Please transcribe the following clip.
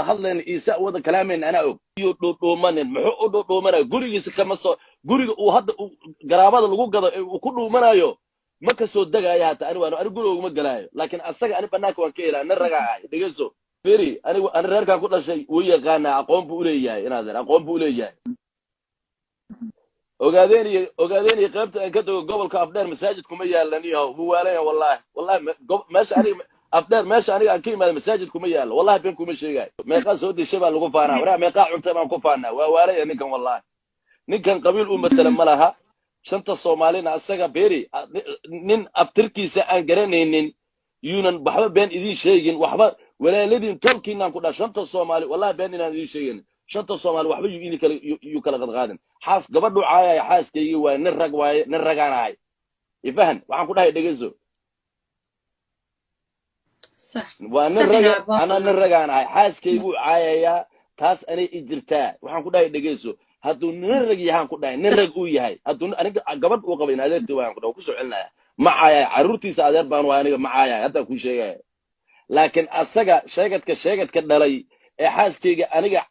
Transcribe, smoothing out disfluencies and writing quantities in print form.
hadleen isa wada kalaameen ana og iyo dhuumanin muxuu u dhuumanayo gurigiisa kama soo guriga uu hadda garaabada lagu gado uu ku dhuumanayo ma ka soo dagaya hata ani guriga uma galaayo laakiin asaga ani banaanka waan ka helaa nin raga ah dhegeyso firi ani reerkan ku dhashay uu yaqaana aqoon buu leeyahay inaad aqoon buu leeyahay ogaadeen qaybta aan ka tago gobolka afdheer masaajid kuma yaalan iyo buwaalaya wallahi meesha aniga afdheer meesha aniga aan ka imaado masaajid kuma yaalo wallahi been kuma sheegay meeqa soo dishay baa lagu faanaa waraa meeqa cunta baan ku faanaa waa waalaya ninkan wallahi ninkan qabiil uu matala ma laha shanta Soomaalina asaga beeri nin abtirkiisa aan garanaynin yuunan waxba been idin sheegin waxba walaaladin tolkiinaan ku dhashanta Soomaali wallahi been inaan idin sheegin shanta Soomaali waxba yu kala qadqaadan xaas gabadhu caayay xaaskaygi waa nin ragaan ahay ifahan waxaan ku dhahay dhageyso صح waa nin raga ana nin ragaan ahay xaaskaygu caayaya taas anay ijirtaa waxaan ku dhahay dhageyso hadduu nin rag yahaan ku dhahay nin rag uu yahay hadduu aniga gabadh uu qabay adeertii waan ku dhaw ku soo celinaya ma caayay caruurtiisa adeer baan waa aniga ma caayay hadda ku sheegay laakiin asaga sheegadka dhalay ee xaaskayga aniga